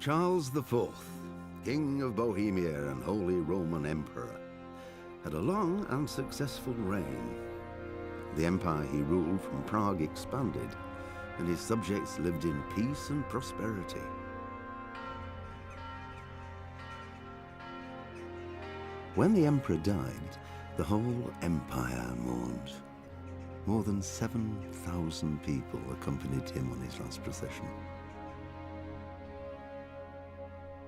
Charles IV, King of Bohemia and Holy Roman Emperor, had a long and successful reign. The empire he ruled from Prague expanded, and his subjects lived in peace and prosperity. When the emperor died, the whole empire mourned. More than 7,000 people accompanied him on his last procession.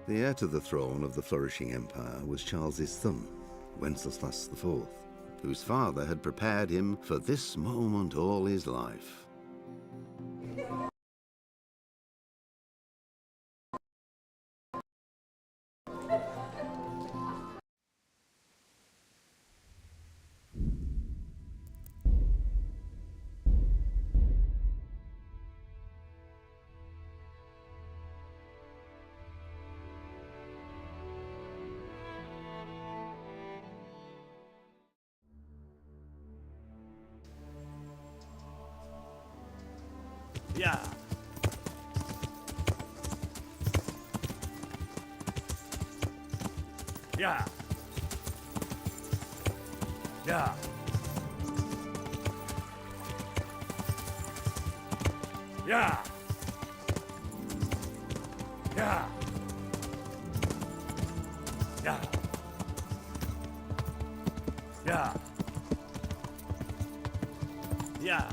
The heir to the throne of the flourishing empire was Charles's son, Wenceslas IV, whose father had prepared him for this moment all his life. Yeah. Yeah. Yeah. Yeah. Yeah. Yeah. Yeah. Yeah.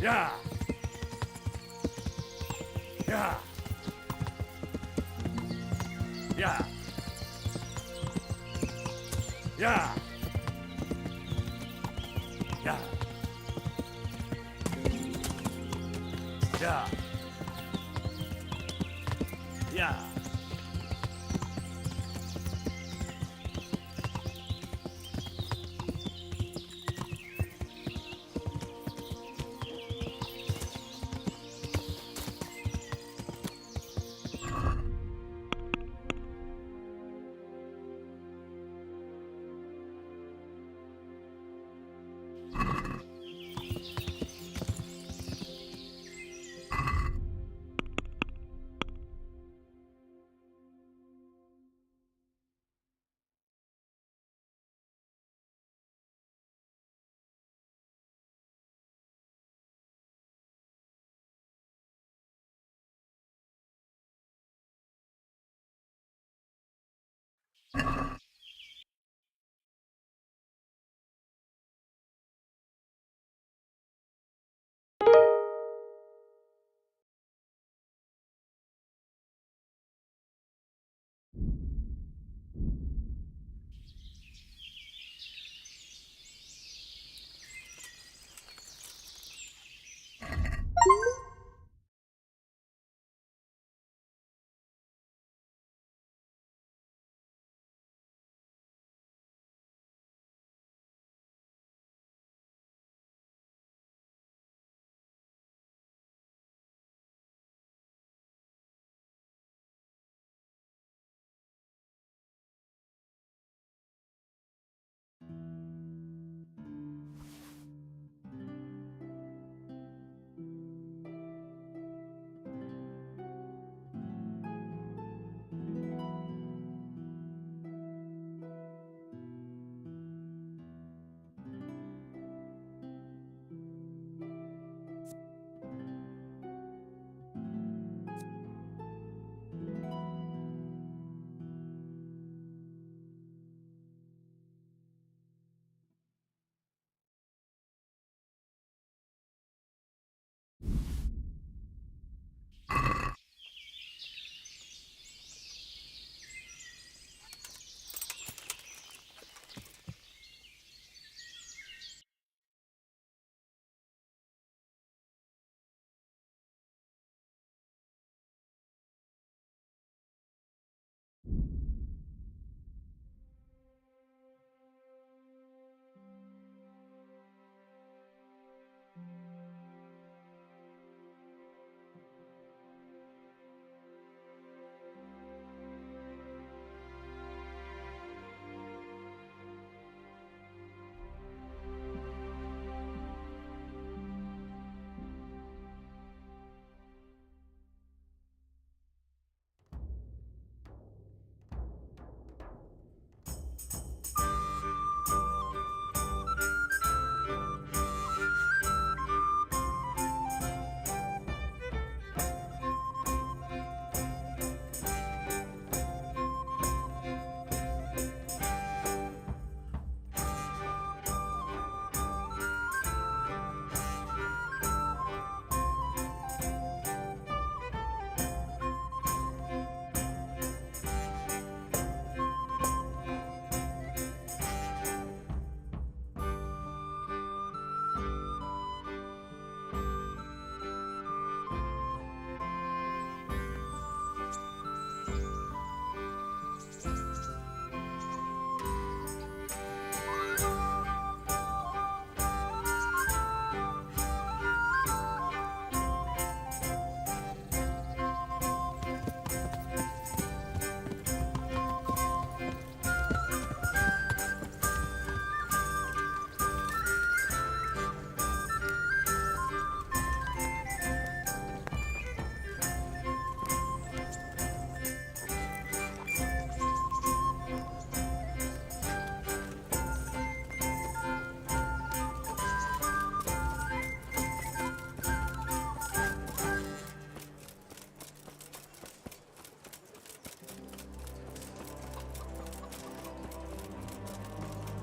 Yeah. Yeah. Yeah. Yeah. Yeah. Yeah. Yeah.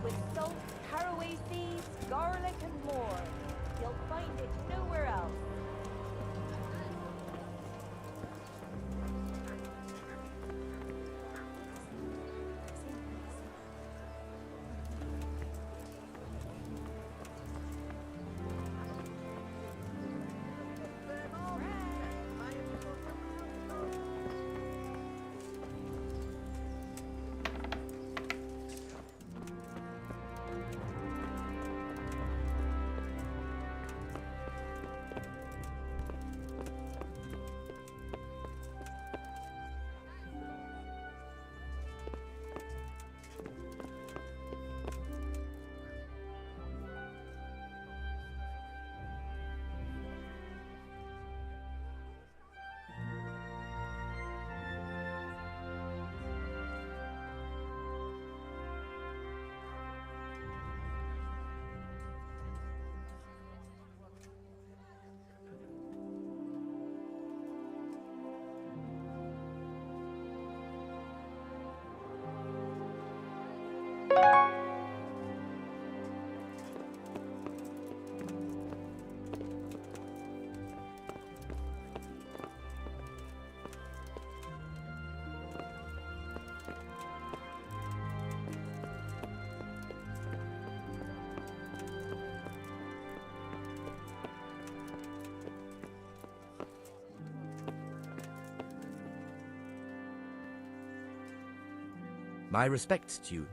With salt, caraway seeds, garlic, and more. You'll find it nowhere else. My respects to you.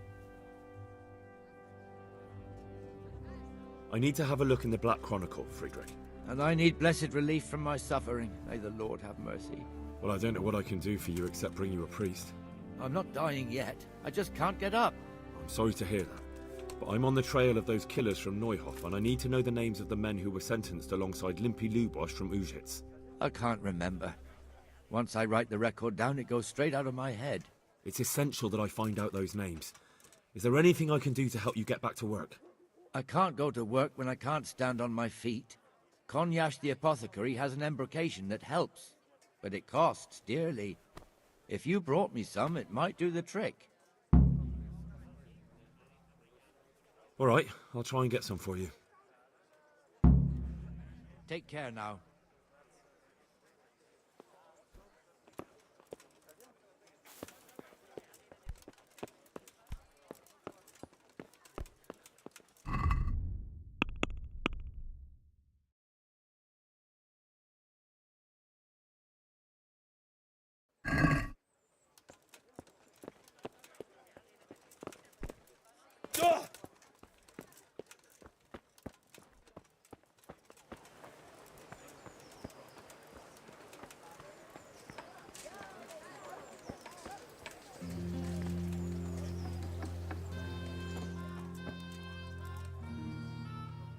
I need to have a look in the Black Chronicle, Friedrich. And I need blessed relief from my suffering. May the Lord have mercy. Well, I don't know what I can do for you except bring you a priest. I'm not dying yet. I just can't get up. I'm sorry to hear that. But I'm on the trail of those killers from Neuhof, and I need to know the names of the men who were sentenced alongside Limpy Lubosch from Ujitz. I can't remember. Once I write the record down, it goes straight out of my head. It's essential that I find out those names. Is there anything I can do to help you get back to work? I can't go to work when I can't stand on my feet. Konyash the apothecary has an embrocation that helps, but it costs dearly. If you brought me some, it might do the trick. All right, I'll try and get some for you. Take care now.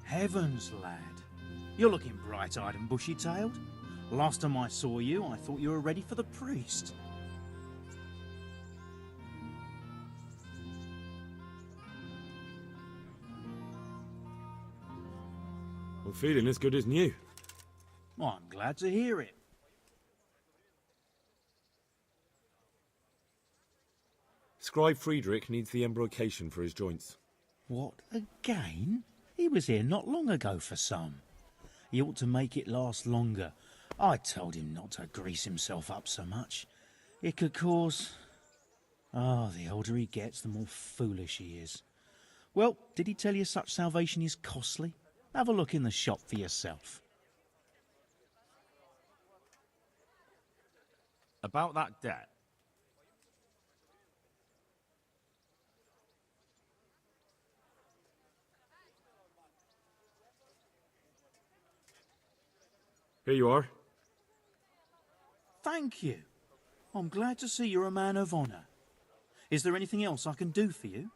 Heavens, lad. You're looking bright-eyed and bushy-tailed. Last time I saw you, I thought you were ready for the priest. I'm feeling as good as new. Well, I'm glad to hear it. Scribe Friedrich needs the embrocation for his joints. What, again? He was here not long ago for some. He ought to make it last longer. I told him not to grease himself up so much. It could cause... the older he gets, the more foolish he is. Well, did he tell you such salvation is costly? Have a look in the shop for yourself. About that debt. Here you are. Thank you. I'm glad to see you're a man of honour. Is there anything else I can do for you?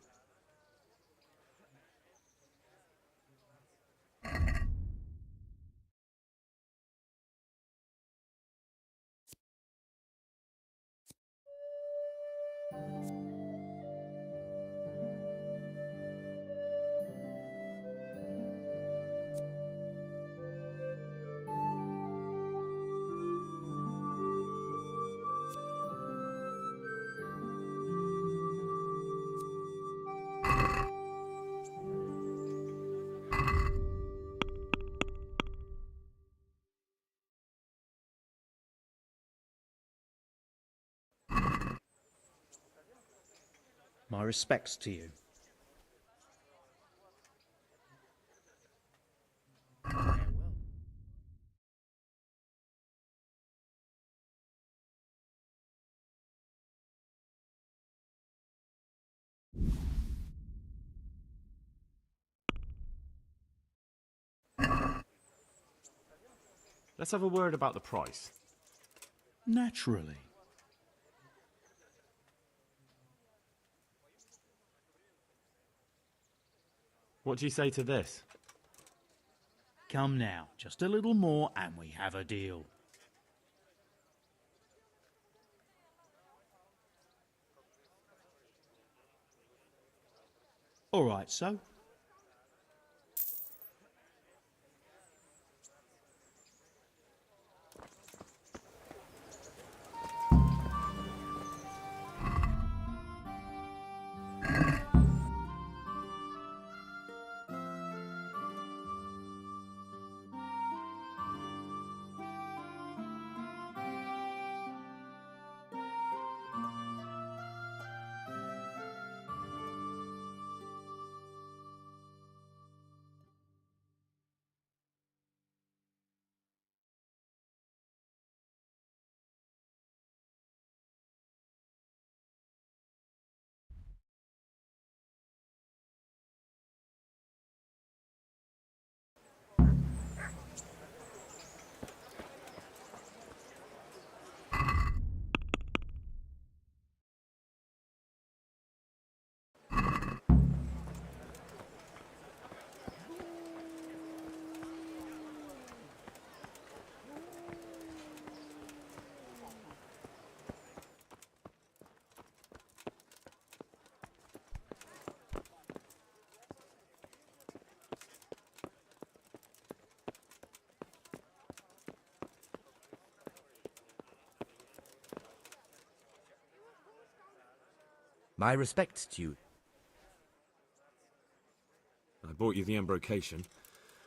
My respects to you. Let's have a word about the price. Naturally. What do you say to this? Come now, just a little more and we have a deal. All right, so? My respects to you. I bought you the embrocation,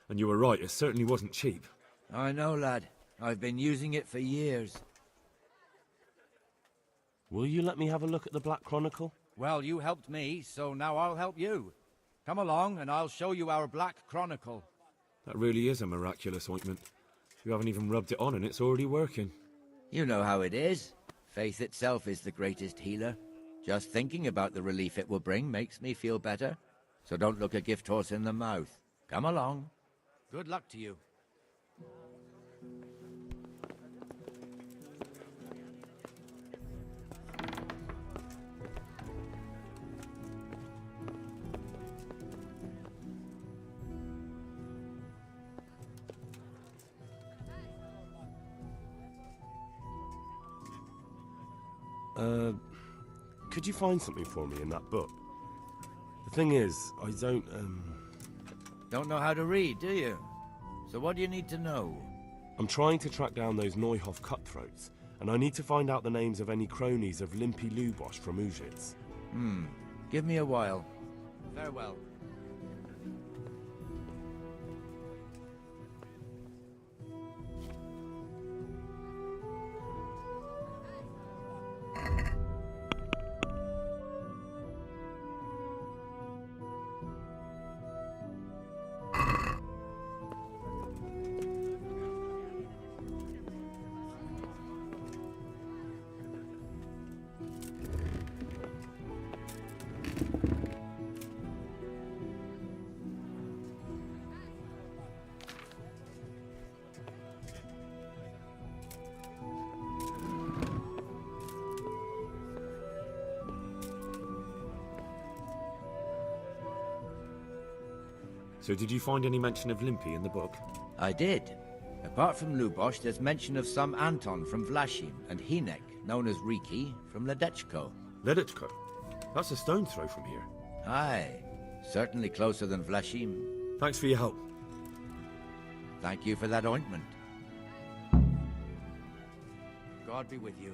and you were right, it certainly wasn't cheap. I know, lad. I've been using it for years. Will you let me have a look at the Black Chronicle? Well, you helped me, so now I'll help you. Come along, and I'll show you our Black Chronicle. That really is a miraculous ointment. You haven't even rubbed it on and it's already working. You know how it is. Faith itself is the greatest healer. Just thinking about the relief it will bring makes me feel better. So don't look a gift horse in the mouth. Come along. Good luck to you. Could you find something for me in that book? The thing is, I don't, Don't know how to read, do you? So what do you need to know? I'm trying to track down those Neuhoff cutthroats, and I need to find out the names of any cronies of Limpy Lubosh from Ujitz. Give me a while. Farewell. So did you find any mention of Limpy in the book? I did. Apart from Lubosh, there's mention of some Anton from Vlashim and Hinek, known as Riki, from Ledechko. Ledechko? That's a stone's throw from here. Aye, certainly closer than Vlashim. Thanks for your help. Thank you for that ointment. God be with you.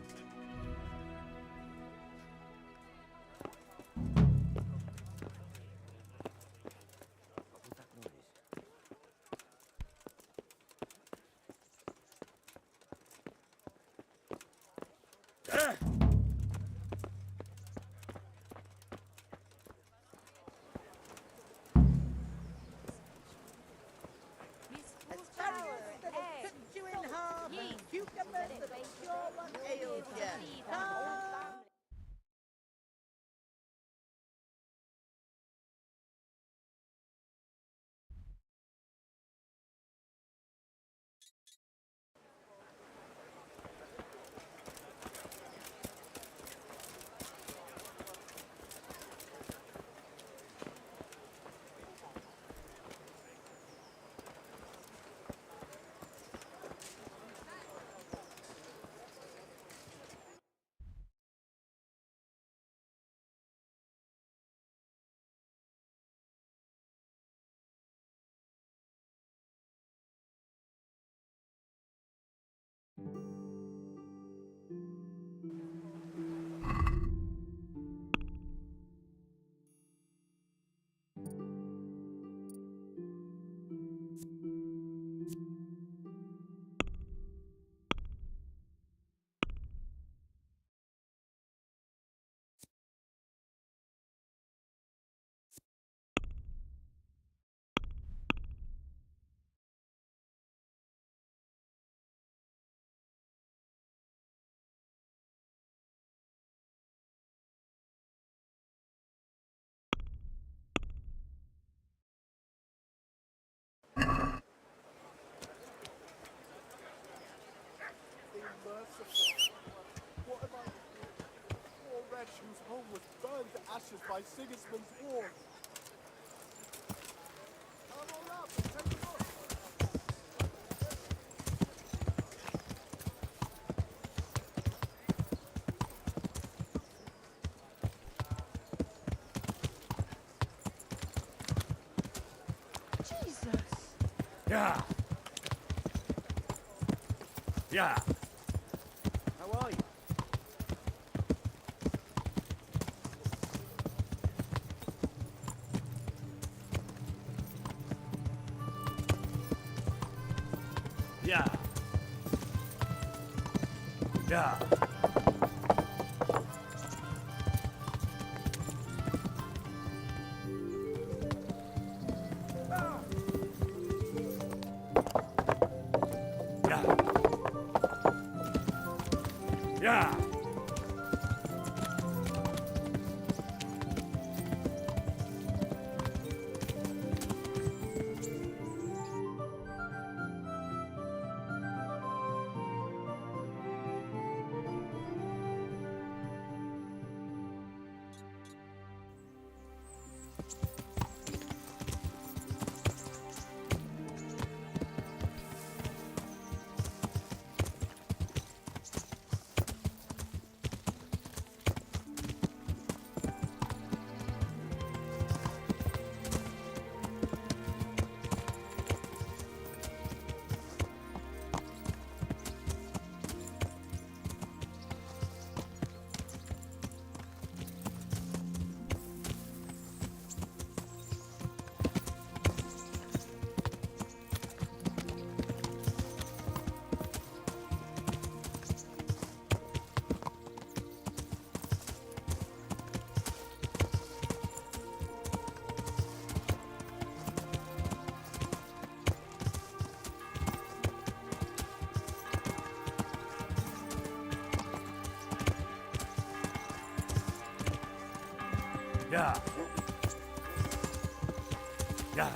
What am I doing? Poor wretch whose home was burned to ashes by Sigismund's war. Come on up and take a look. Yeah. Yeah. How are you? Yeah. Yeah. Yeah. Yeah. Yeah.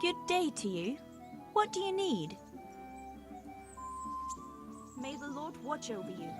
Good day to you. What do you need? May the Lord watch over you.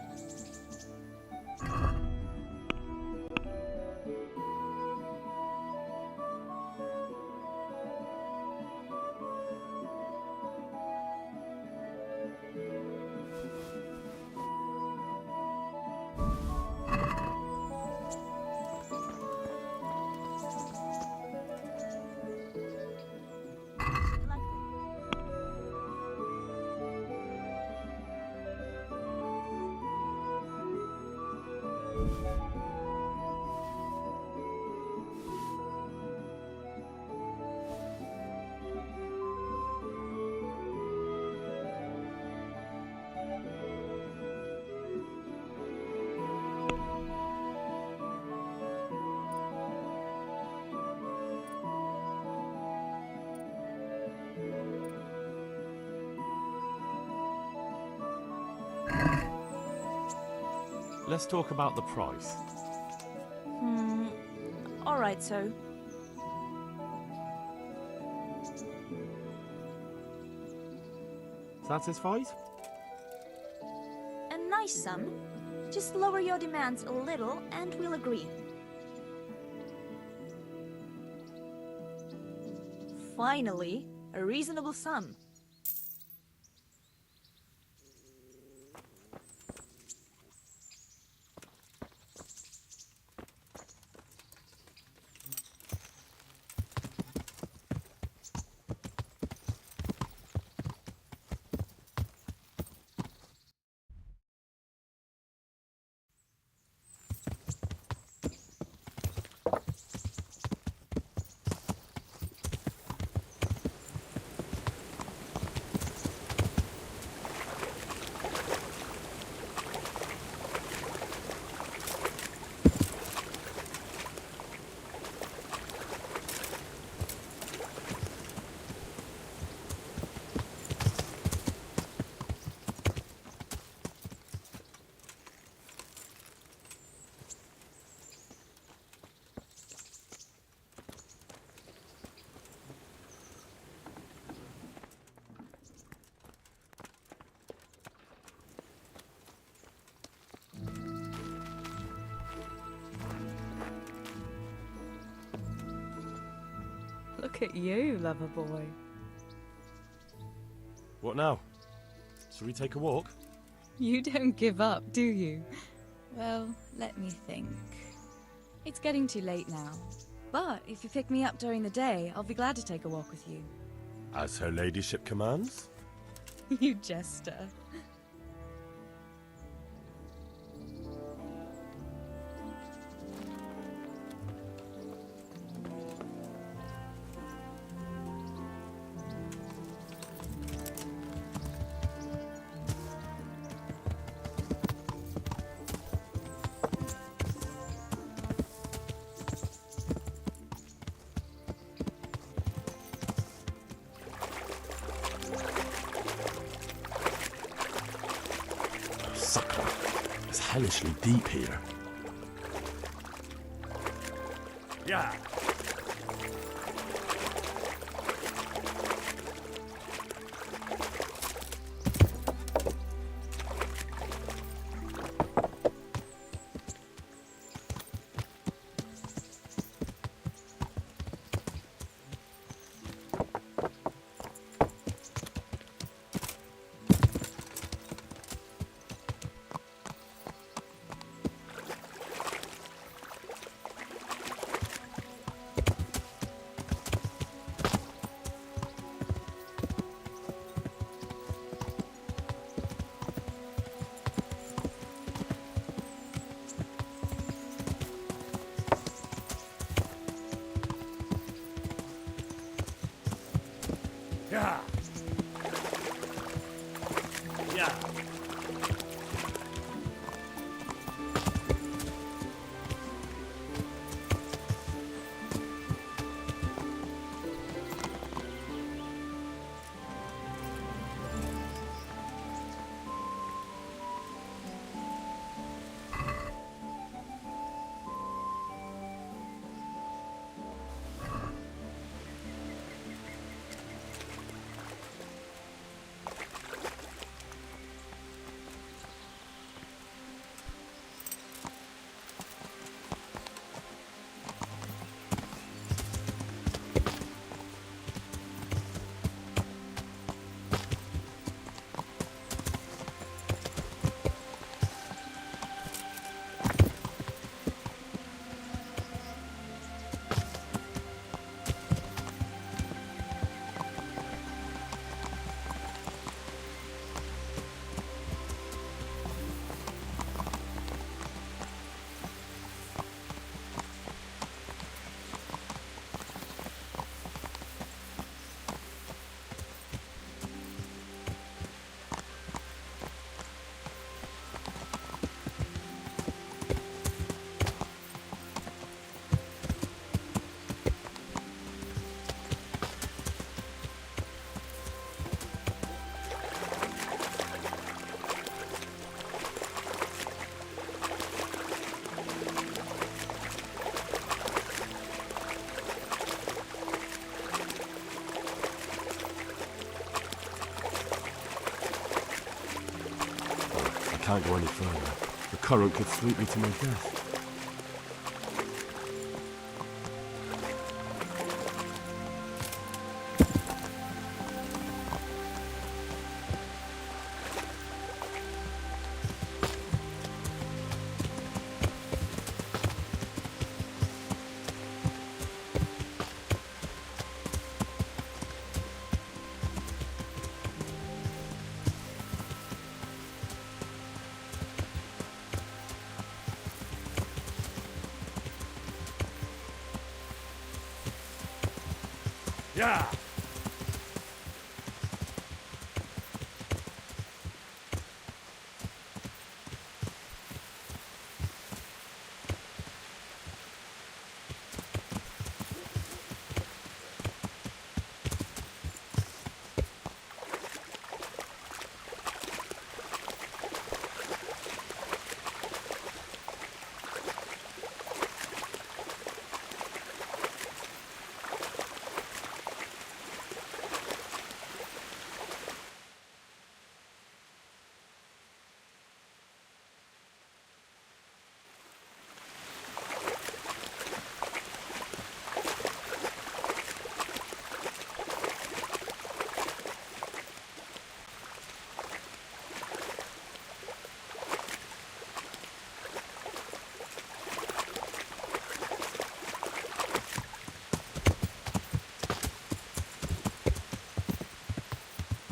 Let's talk about the price. Alright, so. Satisfied? A nice sum. Just lower your demands a little and we'll agree. Finally, a reasonable sum. Look at you, lover boy. What now? Shall we take a walk? You don't give up, do you? Well, let me think. It's getting too late now. But if you pick me up during the day, I'll be glad to take a walk with you. As her ladyship commands? You jester. Sucker. It's hellishly deep here. Yeah. can't go any further. The current could sweep me to my death. Yeah!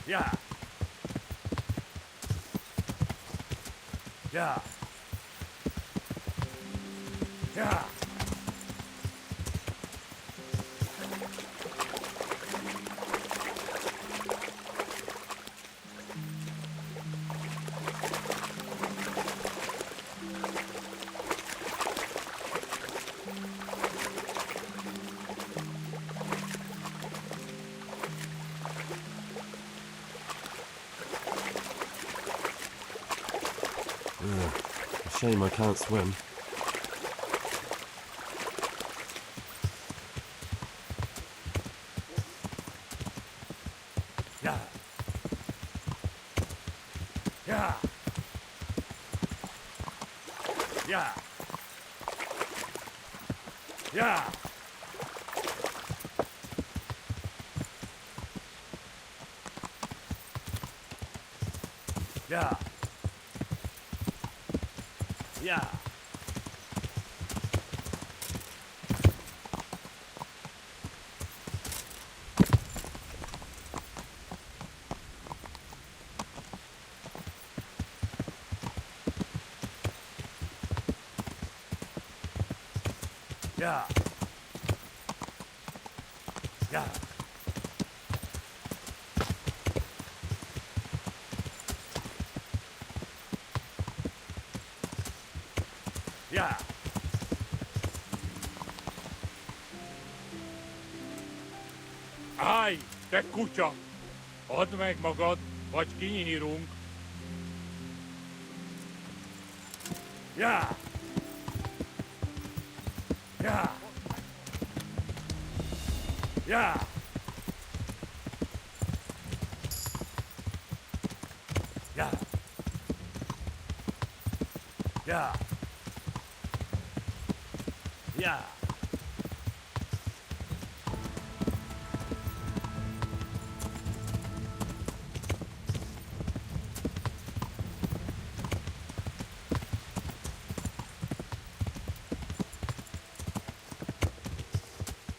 Yeah. Yeah. Yeah. Shame I can't swim. Yeah. Yeah. Yeah. Yeah. Yeah. Yeah. Yeah. Yeah. Yeah. Állj, te kutya! Add meg magad, vagy kinyírunk! Yeah. Yeah. Yeah. Yeah. Yeah. Yeah.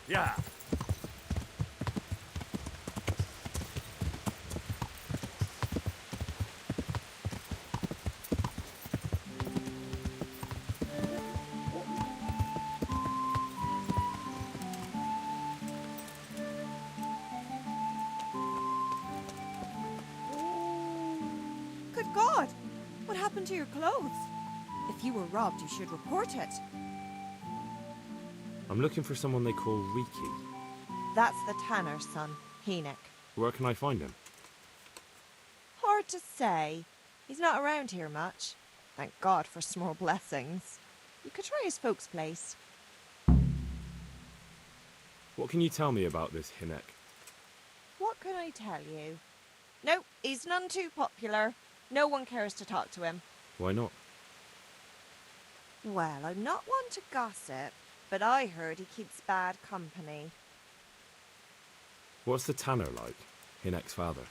Yeah. Good God! What happened to your clothes? If you were robbed, you should report it. I'm looking for someone they call Riki. That's the tanner's son, Enoch. Where can I find him? Hard to say. He's not around here much. Thank God for small blessings. You could try his folks' place. What can you tell me about this Hinek? What can I tell you? No, he's none too popular. No one cares to talk to him. Why not? Well, I'm not one to gossip, but I heard he keeps bad company. What's the tanner like? Hinek's father.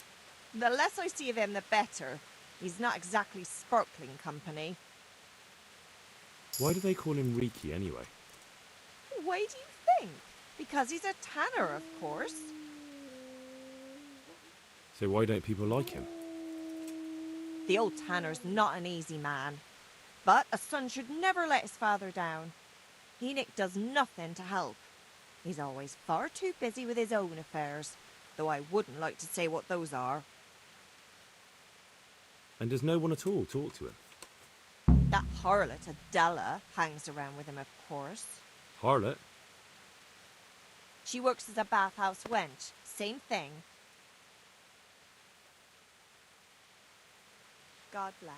The less I see of him, the better. He's not exactly sparkling company. Why do they call him Riki anyway? Why do you think? Because he's a tanner, of course. So why don't people like him? The old tanner's not an easy man. But a son should never let his father down. Hinek does nothing to help. He's always far too busy with his own affairs, though I wouldn't like to say what those are. And does no one at all talk to him? That harlot Adela hangs around with him, of course. Harlot? She works as a bathhouse wench. Same thing. God bless.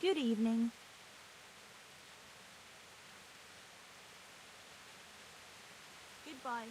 Good evening. Goodbye.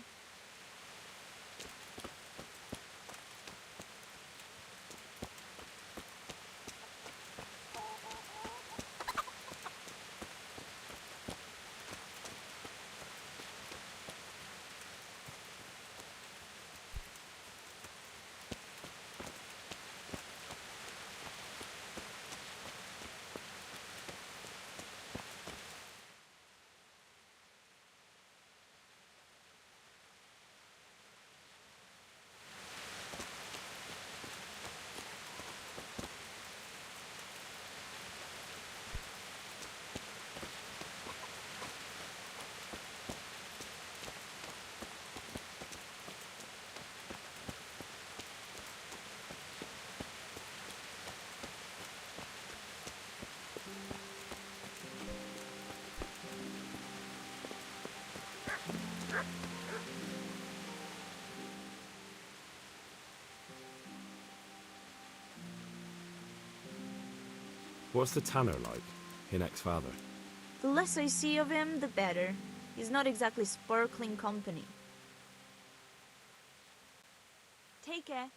What's the tanner like? Hinek's father. The less I see of him, the better. He's not exactly sparkling company. Take care.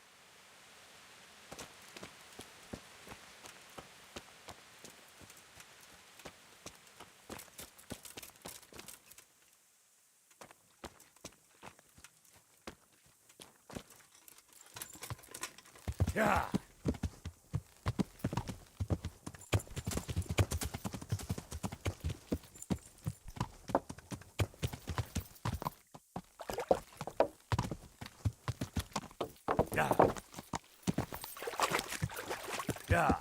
Yeah. Yeah. Yeah.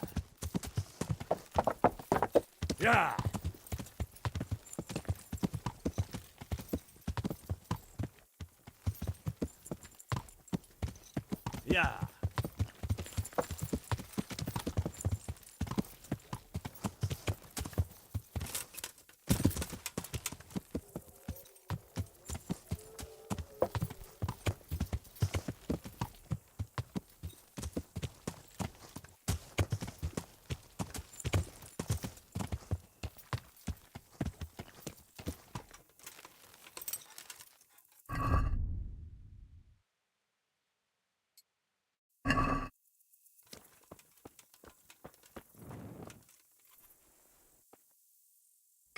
Yeah. Yeah.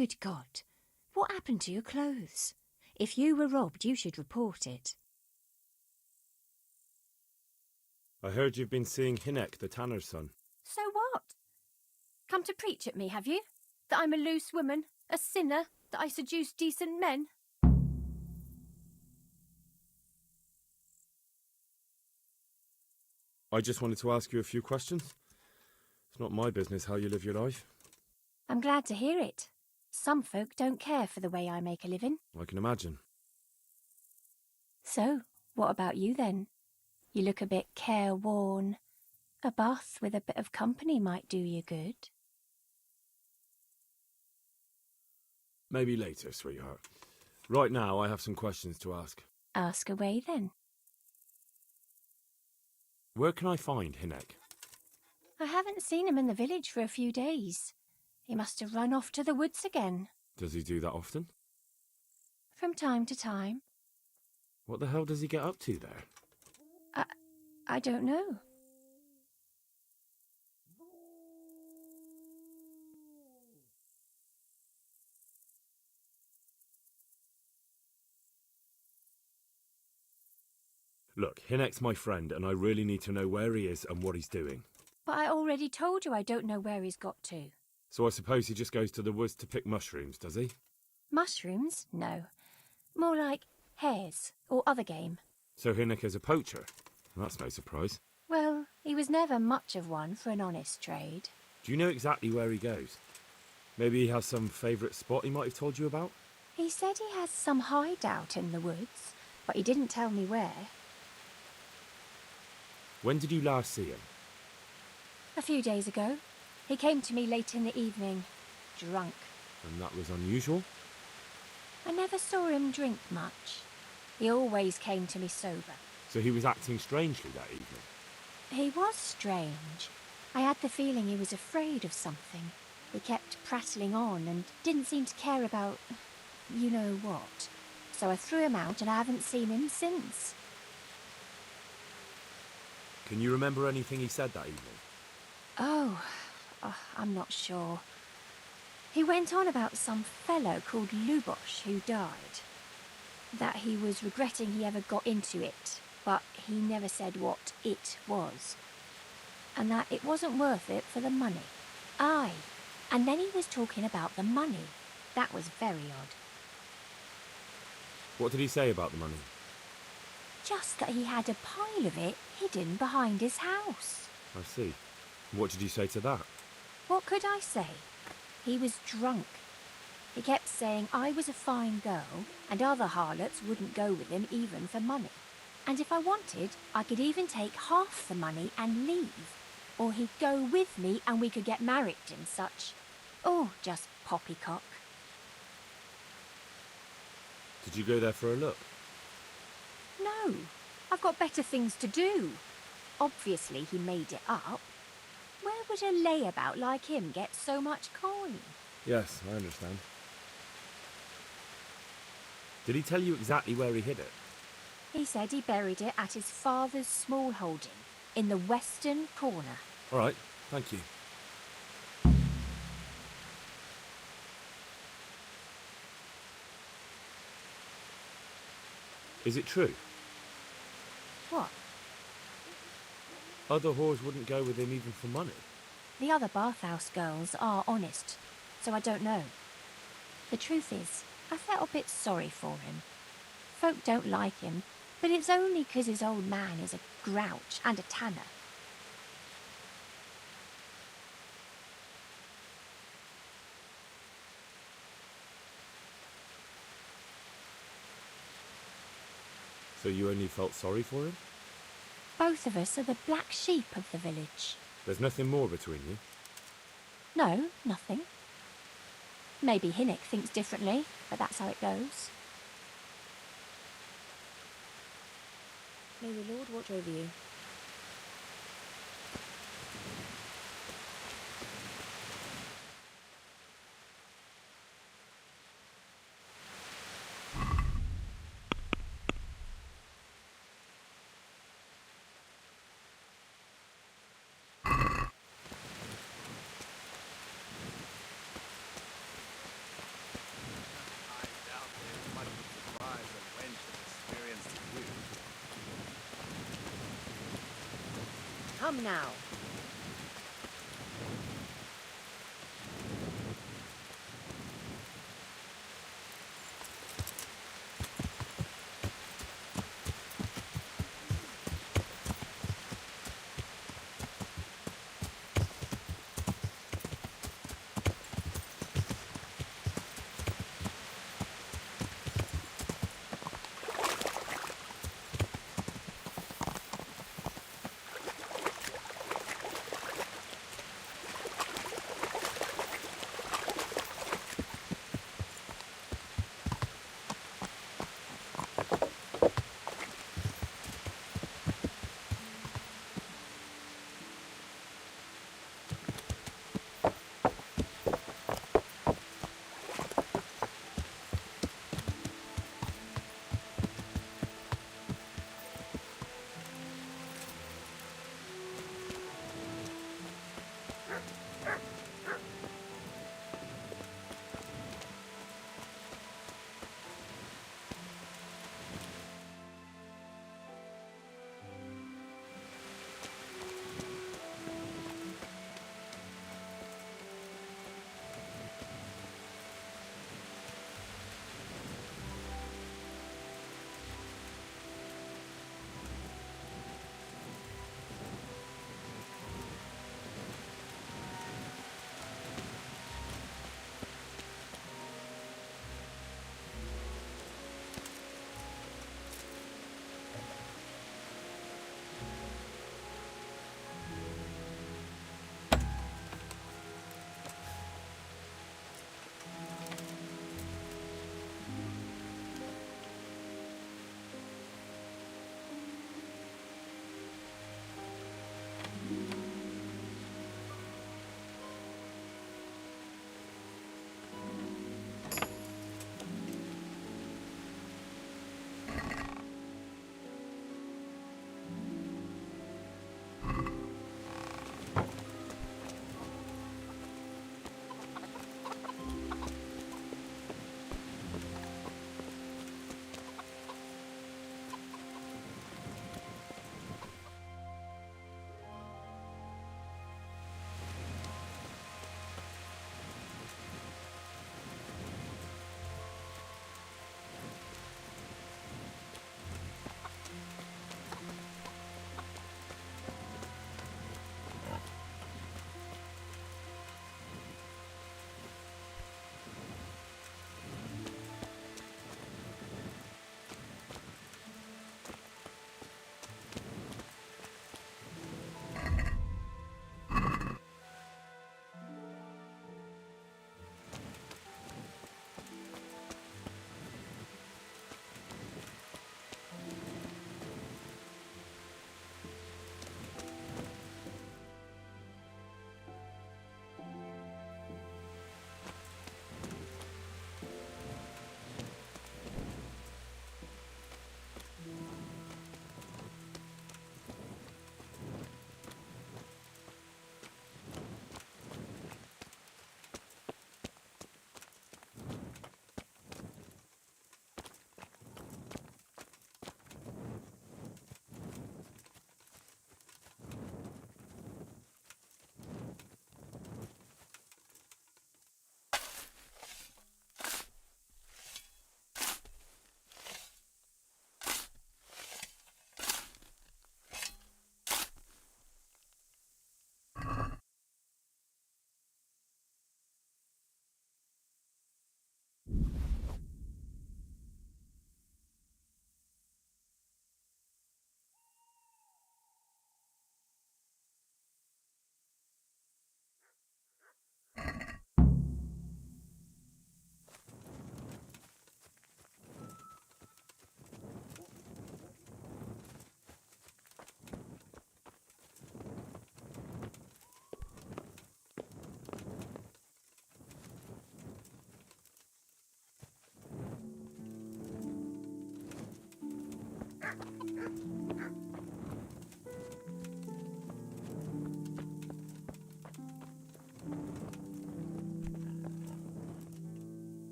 Good God, what happened to your clothes? If you were robbed, you should report it. I heard you've been seeing Hinek, the tanner's son. So what? Come to preach at me, have you? That I'm a loose woman, a sinner, that I seduce decent men? I just wanted to ask you a few questions. It's not my business how you live your life. I'm glad to hear it. Some folk don't care for the way I make a living. I can imagine. So, what about you then? You look a bit careworn. A bath with a bit of company might do you good. Maybe later, sweetheart. Right now, I have some questions to ask. Ask away then. Where can I find Hinek? I haven't seen him in the village for a few days. He must have run off to the woods again. Does he do that often? From time to time. What the hell does he get up to there? I don't know. Look, Hinek's my friend, and I really need to know where he is and what he's doing. But I already told you I don't know where he's got to. So I suppose he just goes to the woods to pick mushrooms, does he? Mushrooms? No. More like hares or other game. So Hinek is a poacher? That's no surprise. Well, he was never much of one for an honest trade. Do you know exactly where he goes? Maybe he has some favourite spot he might have told you about? He said he has some hideout in the woods, but he didn't tell me where. When did you last see him? A few days ago. He came to me late in the evening, drunk. And that was unusual? I never saw him drink much. He always came to me sober. So he was acting strangely that evening? He was strange. I had the feeling he was afraid of something. He kept prattling on and didn't seem to care about you know what. So I threw him out and I haven't seen him since. Can you remember anything he said that evening? Oh, I'm not sure. He went on about some fellow called Lubosh who died. That he was regretting he ever got into it, but he never said what it was. And that it wasn't worth it for the money. Aye, and then he was talking about the money. That was very odd. What did he say about the money? Just that he had a pile of it hidden behind his house. I see. What did you say to that? What could I say? He was drunk. He kept saying I was a fine girl and other harlots wouldn't go with him even for money. And if I wanted, I could even take half the money and leave. Or he'd go with me and we could get married and such. Oh, just poppycock. Did you go there for a look? No, I've got better things to do. Obviously he made it up. Where would a layabout like him get so much coin? Yes, I understand. Did he tell you exactly where he hid it? He said he buried it at his father's small holding, in the western corner. All right, thank you. Is it true? What? Other whores wouldn't go with him even for money. The other bathhouse girls are honest, so I don't know. The truth is, I felt a bit sorry for him. Folk don't like him, but it's only 'cause his old man is a grouch and a tanner. So you only felt sorry for him? Both of us are the black sheep of the village. There's nothing more between you? No, nothing. Maybe Hinnick thinks differently, but that's how it goes. May the Lord watch over you. Come now.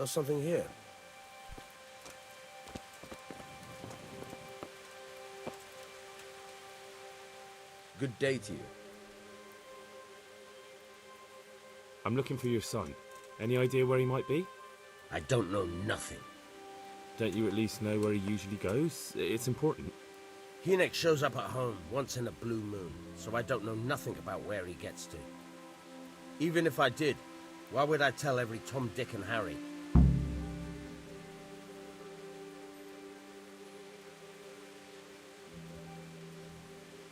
Got something here. Good day to you. I'm looking for your son. Any idea where he might be? I don't know nothing. Don't you at least know where he usually goes? It's important. Hynek shows up at home once in a blue moon, so I don't know nothing about where he gets to. Even if I did, why would I tell every Tom, Dick and Harry?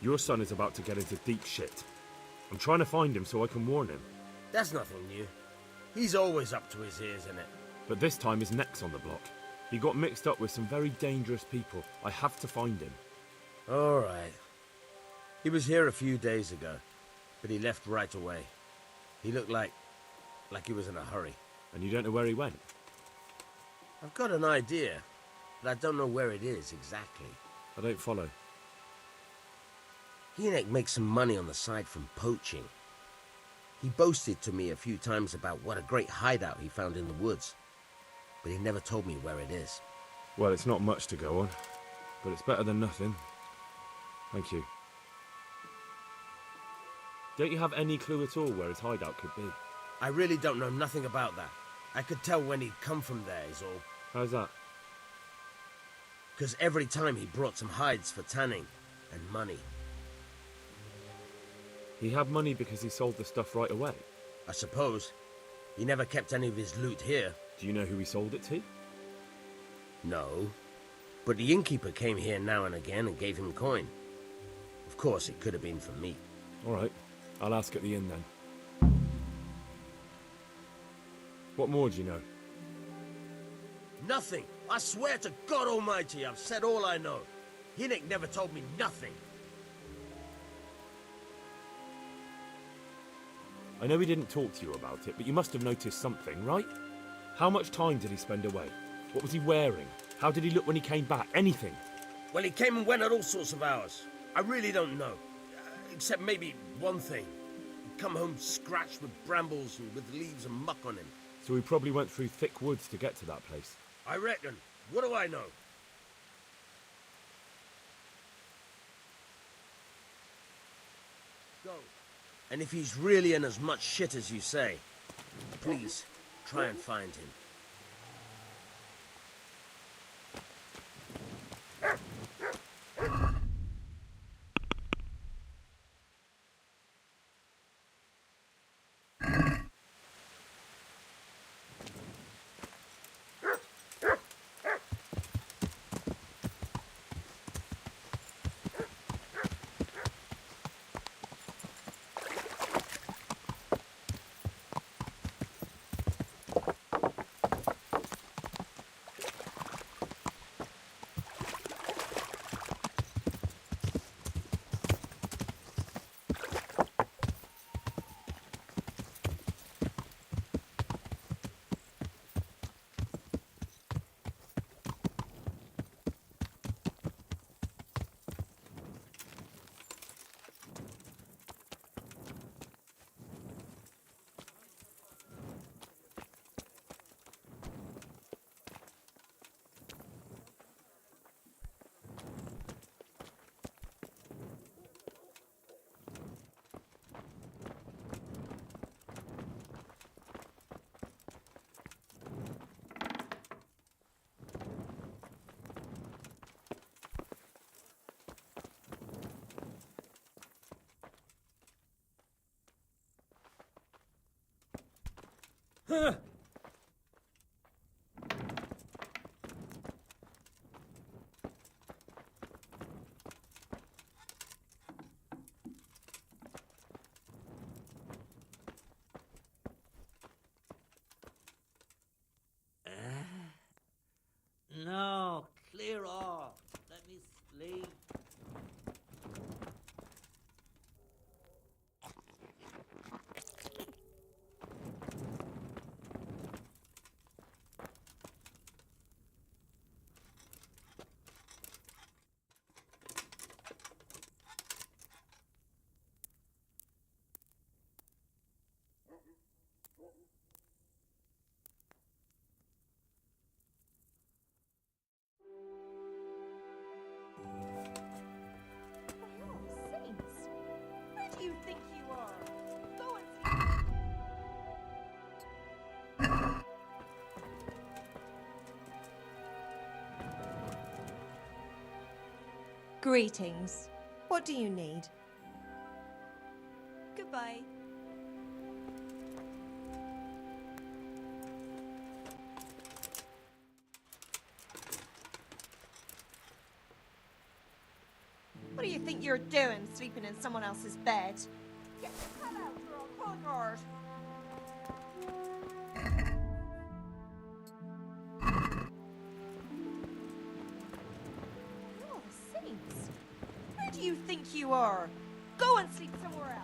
Your son is about to get into deep shit. I'm trying to find him so I can warn him. That's nothing new. He's always up to his ears in it. But this time his neck's on the block. He got mixed up with some very dangerous people. I have to find him. All right. He was here a few days ago, but he left right away. He looked like he was in a hurry. And you don't know where he went? I've got an idea, but I don't know where it is exactly. I don't follow. Hynek makes some money on the side from poaching. He boasted to me a few times about what a great hideout he found in the woods, but he never told me where it is. Well, it's not much to go on, but it's better than nothing. Thank you. Don't you have any clue at all where his hideout could be? I really don't know nothing about that. I could tell when he'd come from there is all. How's that? Because every time he brought some hides for tanning and money. He had money because he sold the stuff right away? I suppose. He never kept any of his loot here. Do you know who he sold it to? No. But the innkeeper came here now and again and gave him coin. Of course, it could have been for meat. All right. I'll ask at the inn then. What more do you know? Nothing. I swear to God Almighty, I've said all I know. Hynek never told me nothing. I know he didn't talk to you about it, but you must have noticed something, right? How much time did he spend away? What was he wearing? How did he look when he came back? Anything? Well, he came and went at all sorts of hours. I really don't know. Except maybe one thing. He'd come home scratched with brambles and with leaves and muck on him. So he probably went through thick woods to get to that place. I reckon. What do I know? Go. And if he's really in as much shit as you say, please, try and find him. Huh. No, clear off. Let me sleep. Greetings. What do you need? Goodbye. What do you think you're doing, sleeping in someone else's bed? Get the hell out, or I'll call a guard. Oh, saints! Who do you think you are? Go and sleep somewhere else.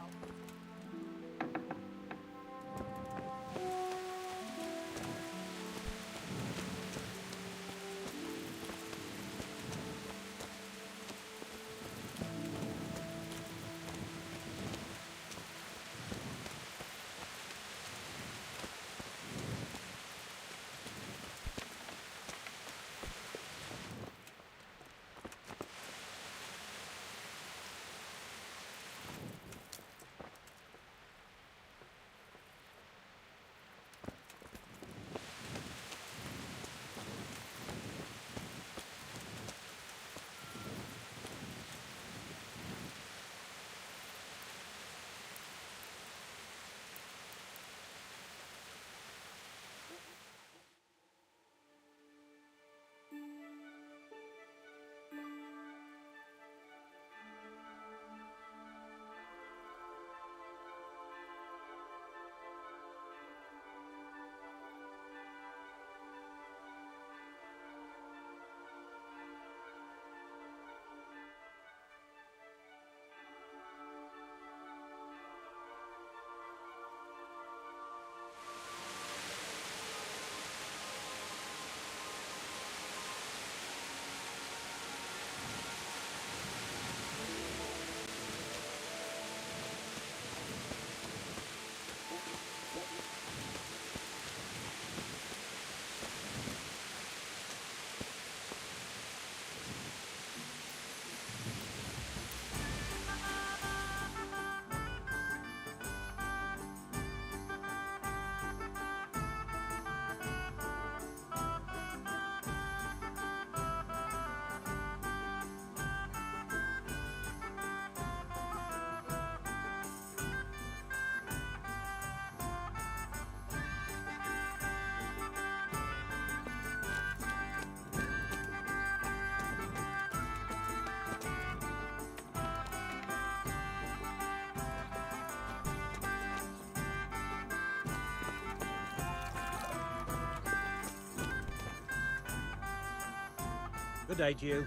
Good day to you.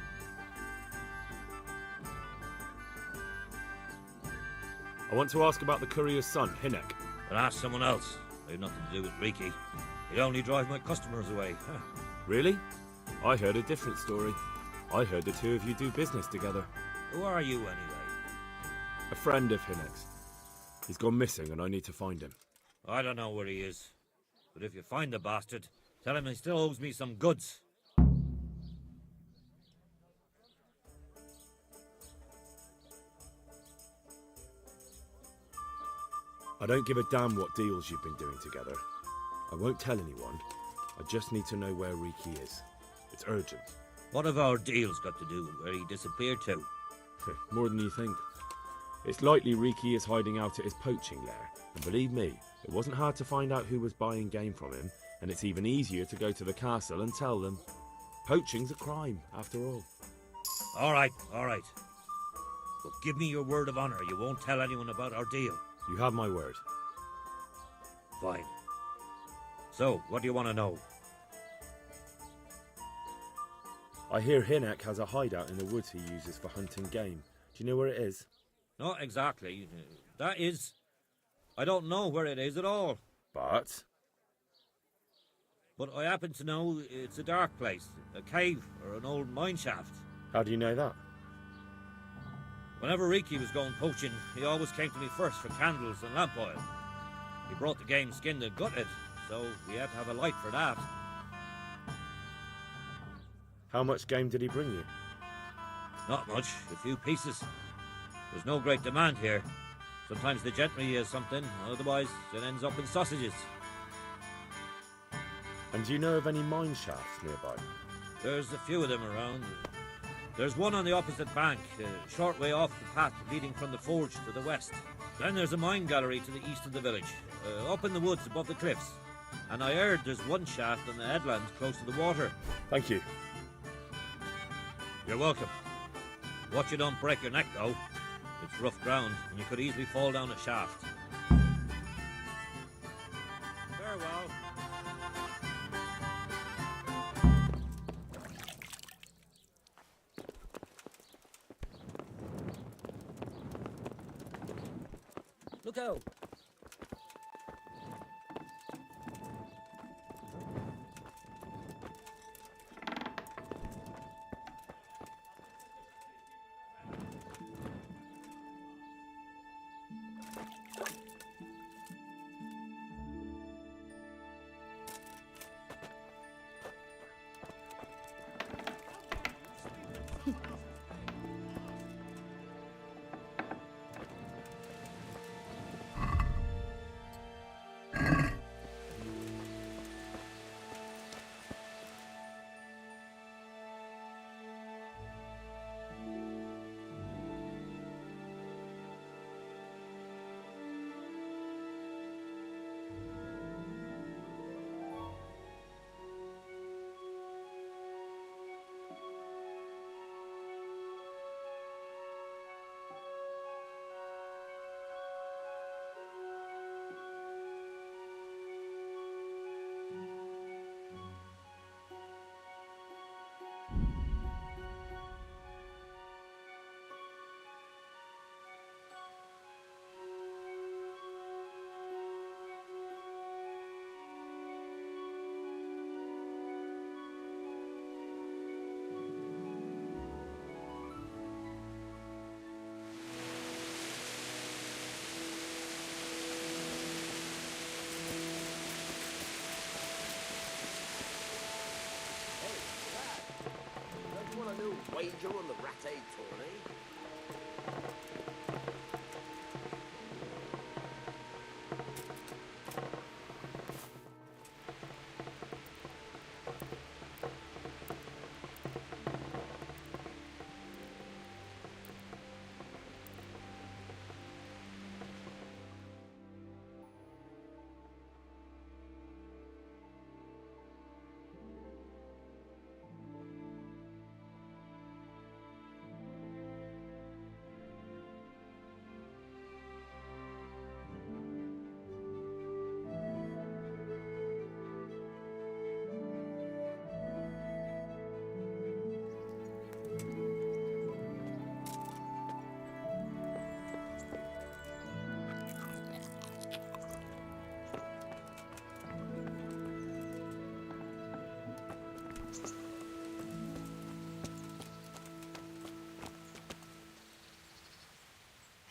I want to ask about the courier's son, Hinek. But ask someone else. They've nothing to do with Riki. They only drive my customers away. Really? I heard a different story. I heard the two of you do business together. Who are you, anyway? A friend of Hinek's. He's gone missing and I need to find him. I don't know where he is. But if you find the bastard, tell him he still owes me some goods. I don't give a damn what deals you've been doing together. I won't tell anyone. I just need to know where Riki is. It's urgent. What have our deals got to do with where he disappeared to? More than you think. It's likely Riki is hiding out at his poaching lair. And believe me, it wasn't hard to find out who was buying game from him, and it's even easier to go to the castle and tell them. Poaching's a crime, after all. All right. But give me your word of honor you won't tell anyone about our deal. You have my word. Fine. So, what do you want to know? I hear Hinek has a hideout in the woods he uses for hunting game. Do you know where it is? Not exactly. That is... I don't know where it is at all. But I happen to know it's a dark place. A cave or an old mine shaft. How do you know that? Whenever Riki was going poaching, he always came to me first for candles and lamp oil. He brought the game skinned and gutted, so we had to have a light for that. How much game did he bring you? Not much, a few pieces. There's no great demand here. Sometimes the gentry has something, otherwise it ends up in sausages. And do you know of any mine shafts nearby? There's a few of them around. There's one on the opposite bank, a short way off the path leading from the forge to the west. Then there's a mine gallery to the east of the village, up in the woods above the cliffs. And I heard there's one shaft on the headland close to the water. Thank you. You're welcome. Watch you don't break your neck, though. It's rough ground, and you could easily fall down a shaft. Farewell. Look out! Wager on the rat egg tourney?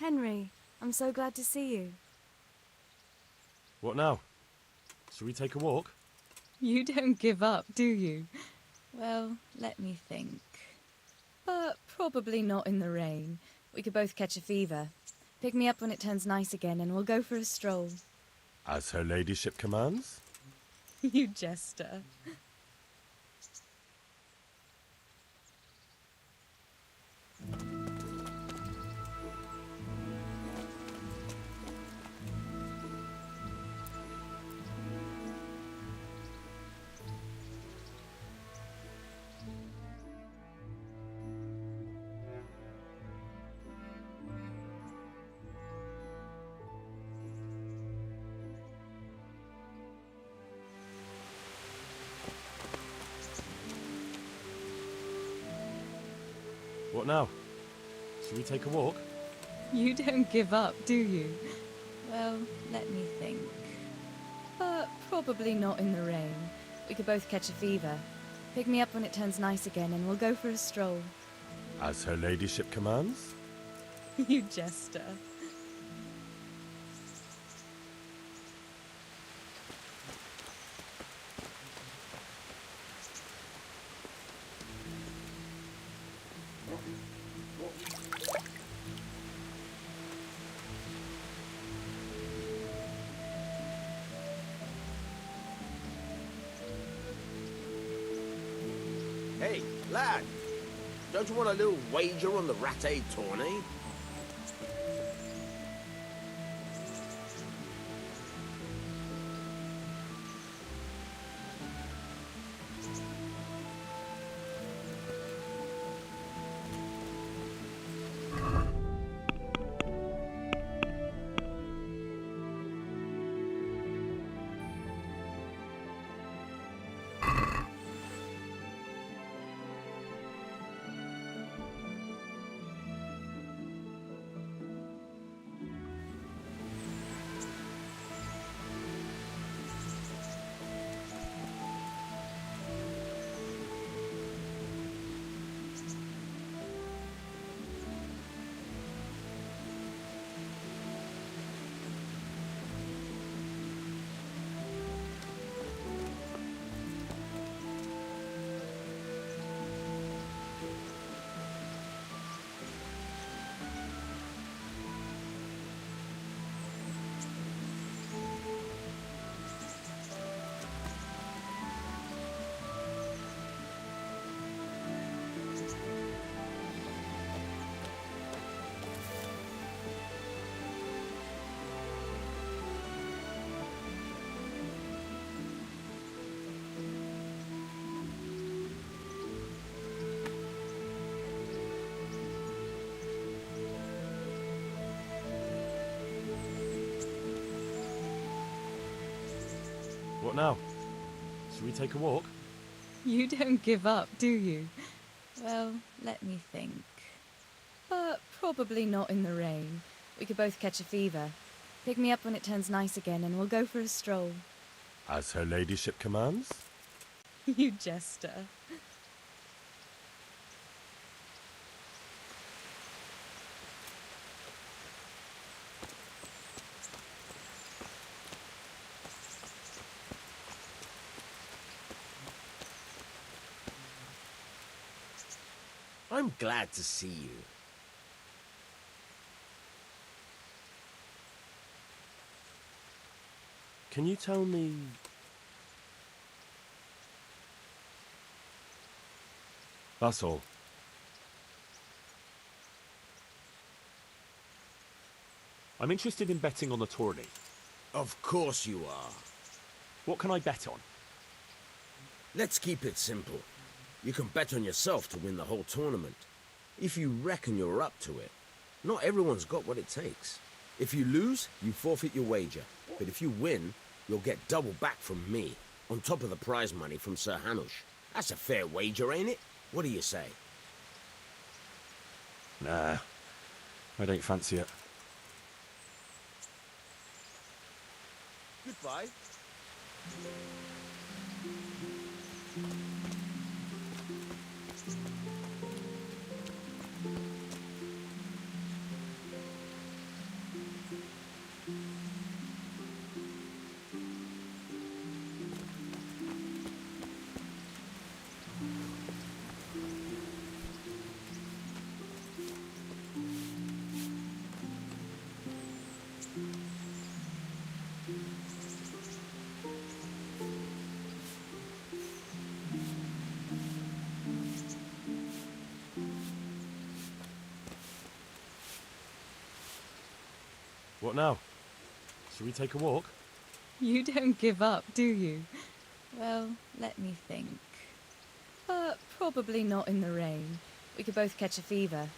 Henry, I'm so glad to see you. What now? Shall we take a walk? You don't give up, do you? Well, let me think. But probably not in the rain. We could both catch a fever. Pick me up when it turns nice again and we'll go for a stroll. As her ladyship commands? You jester. What now? Shall we take a walk? You don't give up, do you? Well, let me think. But probably not in the rain. We could both catch a fever. Pick me up when it turns nice again and we'll go for a stroll. As her ladyship commands? You jester. Hey, lad! Don't you want a little wager on the Rattay tourney? What now? Should we take a walk? You don't give up, do you? Well, let me think. But probably not in the rain. We could both catch a fever. Pick me up when it turns nice again and we'll go for a stroll. As her ladyship commands? You jester. I'm glad to see you. Can you tell me... That's all. I'm interested in betting on the tourney. Of course you are. What can I bet on? Let's keep it simple. You can bet on yourself to win the whole tournament. If you reckon you're up to it. Not everyone's got what it takes. If you lose, you forfeit your wager. But if you win, you'll get double back from me, on top of the prize money from Sir Hanush. That's a fair wager, ain't it? What do you say? Nah, I don't fancy it. Goodbye. What now? Should we take a walk? You don't give up, do you? Well, let me think. But probably not in the rain. We could both catch a fever.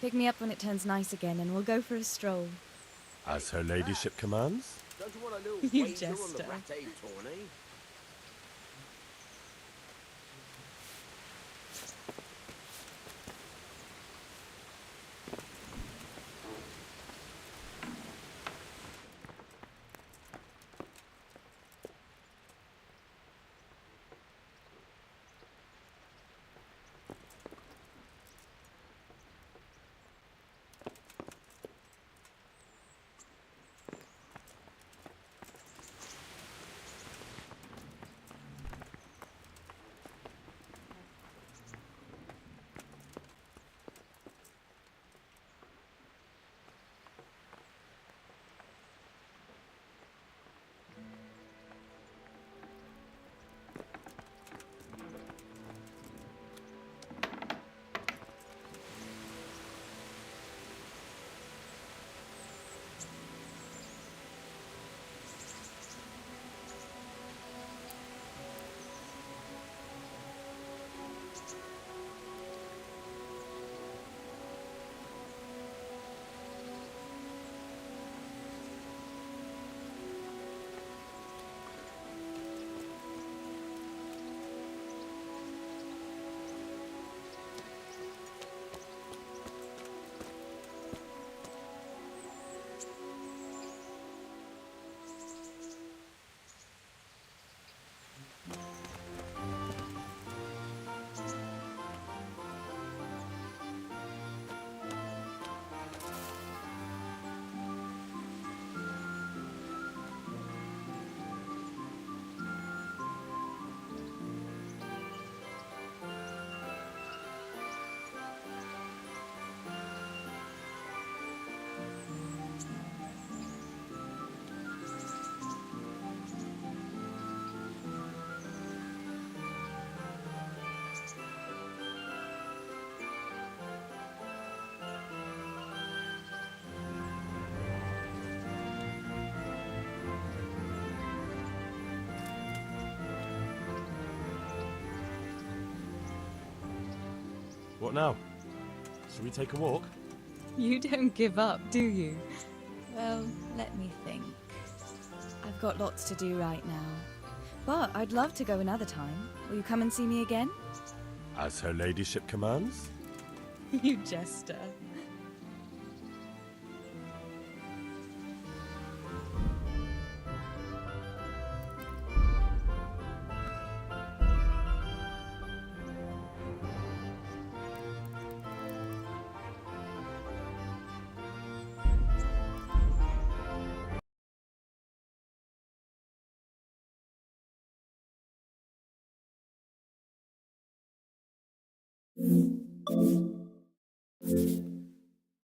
Pick me up when it turns nice again and we'll go for a stroll. As her ladyship commands? Don't you want a little You wager on the jester. Rattay tourney? What now? Shall we take a walk? You don't give up, do you? Well, let me think. I've got lots to do right now. But I'd love to go another time. Will you come and see me again? As her ladyship commands? You jester. Thank you.